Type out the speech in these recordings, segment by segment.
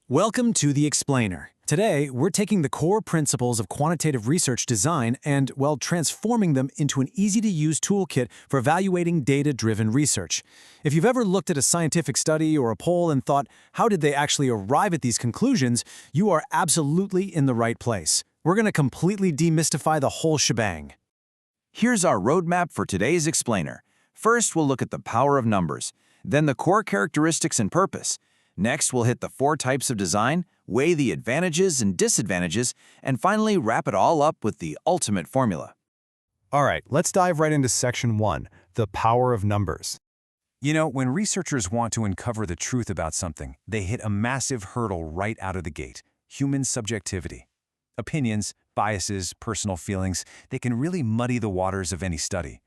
Welcome to The Explainer. Today, we're taking the core principles of quantitative research design and, well, transforming them into an easy-to-use toolkit for evaluating data-driven research. If you've ever looked at a scientific study or a poll and thought, how did they actually arrive at these conclusions, you are absolutely in the right place. We're going to completely demystify the whole shebang. Here's our roadmap for today's explainer. First, we'll look at the power of numbers, then the core characteristics and purpose. Next, we'll hit the 4 types of design, weigh the advantages and disadvantages, and finally wrap it all up with the ultimate formula. All right, let's dive right into Section 1, the power of numbers. You know, when researchers want to uncover the truth about something, they hit a massive hurdle right out of the gate: human subjectivity. Opinions, biases, personal feelings, they can really muddy the waters of any study.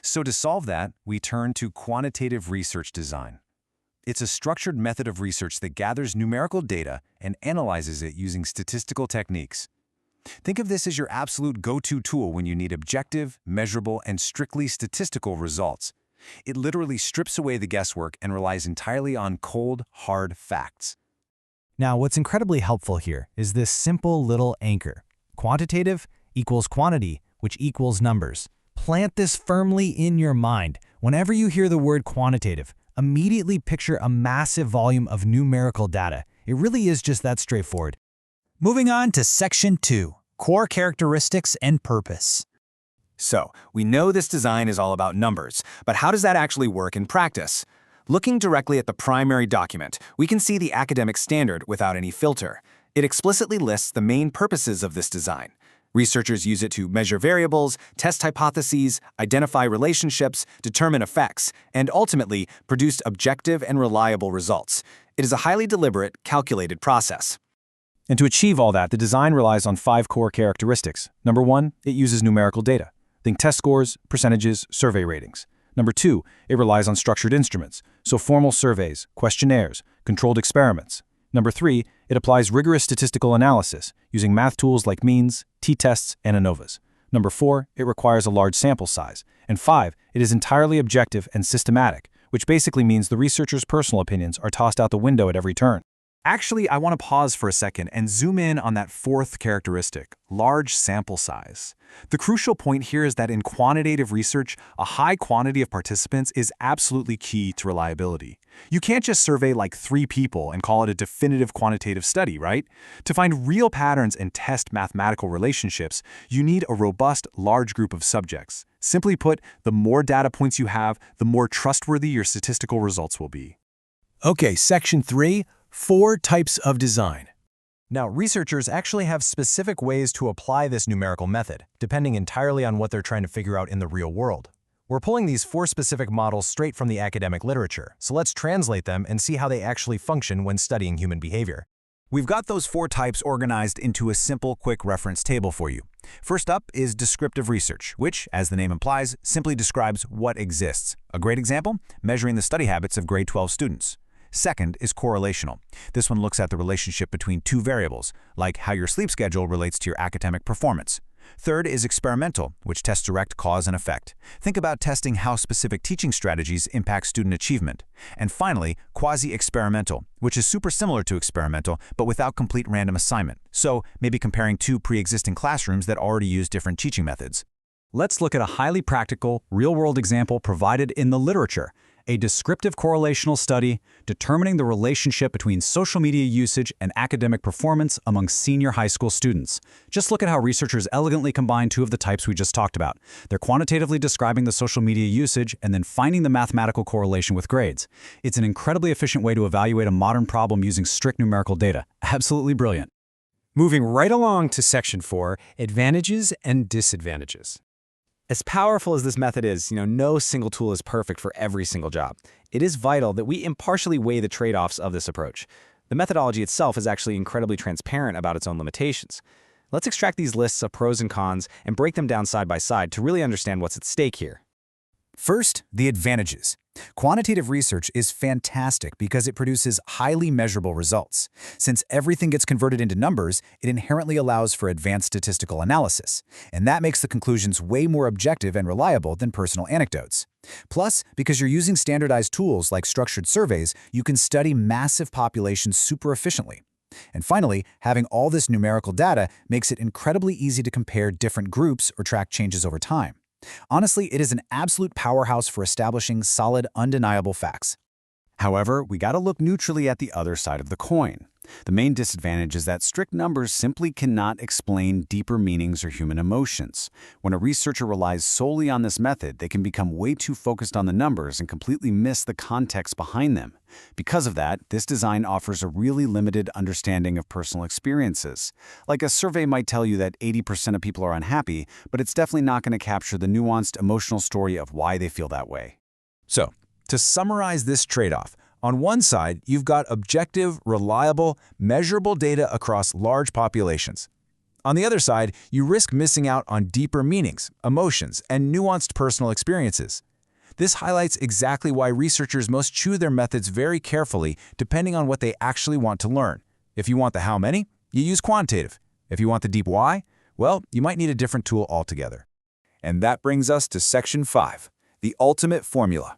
So to solve that, we turn to quantitative research design. It's a structured method of research that gathers numerical data and analyzes it using statistical techniques. Think of this as your absolute go-to tool when you need objective, measurable, and strictly statistical results. It literally strips away the guesswork and relies entirely on cold, hard facts. Now, what's incredibly helpful here is this simple little anchor. Quantitative equals quantity, which equals numbers. Plant this firmly in your mind. Whenever you hear the word quantitative, immediately picture a massive volume of numerical data. It really is just that straightforward. Moving on to Section 2, Core Characteristics and Purpose. So, we know this design is all about numbers, but how does that actually work in practice? Looking directly at the primary document, we can see the academic standard without any filter. It explicitly lists the main purposes of this design. Researchers use it to measure variables, test hypotheses, identify relationships, determine effects, and ultimately produce objective and reliable results. It is a highly deliberate, calculated process. And to achieve all that, the design relies on 5 core characteristics. Number 1, it uses numerical data. Think test scores, percentages, survey ratings. Number 2, it relies on structured instruments, so formal surveys, questionnaires, controlled experiments. Number 3, it applies rigorous statistical analysis, using math tools like means, t-tests, and ANOVAs. Number 4, it requires a large sample size. And 5, it is entirely objective and systematic, which basically means the researcher's personal opinions are tossed out the window at every turn. Actually, I want to pause for a second and zoom in on that 4th characteristic, large sample size. The crucial point here is that in quantitative research, a high quantity of participants is absolutely key to reliability. You can't just survey like 3 people and call it a definitive quantitative study, right? To find real patterns and test mathematical relationships, you need a robust, large group of subjects. Simply put, the more data points you have, the more trustworthy your statistical results will be. Okay, Section 3, 4 types of design. Now, researchers actually have specific ways to apply this numerical method, depending entirely on what they're trying to figure out in the real world. We're pulling these 4 specific models straight from the academic literature, so let's translate them and see how they actually function when studying human behavior. We've got those 4 types organized into a simple, quick reference table for you. First up is descriptive research, which, as the name implies, simply describes what exists. A great example? Measuring the study habits of grade 12 students. Second is correlational. This one looks at the relationship between 2 variables, like how your sleep schedule relates to your academic performance. Third is experimental, which tests direct cause and effect. Think about testing how specific teaching strategies impact student achievement. And finally, quasi-experimental, which is super similar to experimental, but without complete random assignment. So maybe comparing 2 pre-existing classrooms that already use different teaching methods. Let's look at a highly practical, real-world example provided in the literature. A descriptive correlational study determining the relationship between social media usage and academic performance among senior high school students. Just look at how researchers elegantly combine 2 of the types we just talked about. They're quantitatively describing the social media usage and then finding the mathematical correlation with grades. It's an incredibly efficient way to evaluate a modern problem using strict numerical data. Absolutely brilliant. Moving right along to Section 4, advantages and disadvantages. As powerful as this method is, no single tool is perfect for every single job. It is vital that we impartially weigh the trade-offs of this approach. The methodology itself is actually incredibly transparent about its own limitations. Let's extract these lists of pros and cons and break them down side by side to really understand what's at stake here. First, the advantages. Quantitative research is fantastic because it produces highly measurable results. Since everything gets converted into numbers, it inherently allows for advanced statistical analysis, and that makes the conclusions way more objective and reliable than personal anecdotes. Plus, because you're using standardized tools like structured surveys, you can study massive populations super efficiently. And finally, having all this numerical data makes it incredibly easy to compare different groups or track changes over time. Honestly, it is an absolute powerhouse for establishing solid, undeniable facts. However, we gotta look neutrally at the other side of the coin. The main disadvantage is that strict numbers simply cannot explain deeper meanings or human emotions. When a researcher relies solely on this method, they can become way too focused on the numbers and completely miss the context behind them. Because of that, this design offers a really limited understanding of personal experiences. Like a survey might tell you that 80% of people are unhappy, but it's definitely not going to capture the nuanced emotional story of why they feel that way. So, to summarize this trade-off, on one side, you've got objective, reliable, measurable data across large populations. On the other side, you risk missing out on deeper meanings, emotions, and nuanced personal experiences. This highlights exactly why researchers must choose their methods very carefully depending on what they actually want to learn. If you want the how many, you use quantitative. If you want the deep why, well, you might need a different tool altogether. And that brings us to Section 5, the ultimate formula.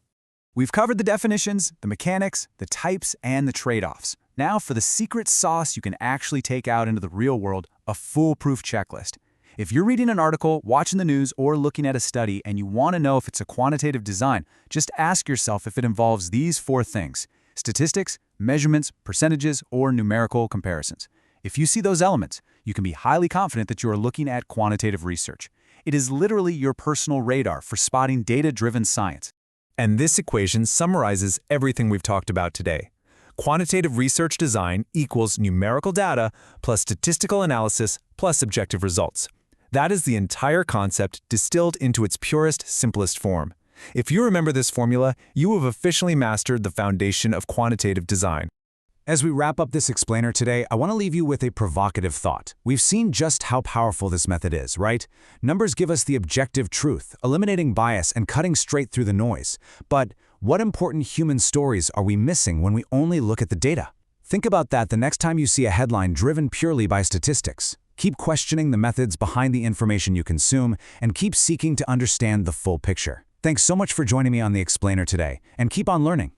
We've covered the definitions, the mechanics, the types, and the trade-offs. Now for the secret sauce you can actually take out into the real world, a foolproof checklist. If you're reading an article, watching the news, or looking at a study and you want to know if it's a quantitative design, just ask yourself if it involves these 4 things: statistics, measurements, percentages, or numerical comparisons. If you see those elements, you can be highly confident that you are looking at quantitative research. It is literally your personal radar for spotting data-driven science. And this equation summarizes everything we've talked about today. Quantitative research design equals numerical data plus statistical analysis plus objective results. That is the entire concept distilled into its purest, simplest form. If you remember this formula, you have officially mastered the foundation of quantitative design. As we wrap up this explainer today, I want to leave you with a provocative thought. We've seen just how powerful this method is, right? Numbers give us the objective truth, eliminating bias and cutting straight through the noise. But what important human stories are we missing when we only look at the data? Think about that the next time you see a headline driven purely by statistics. Keep questioning the methods behind the information you consume, and keep seeking to understand the full picture. Thanks so much for joining me on the explainer today, and keep on learning.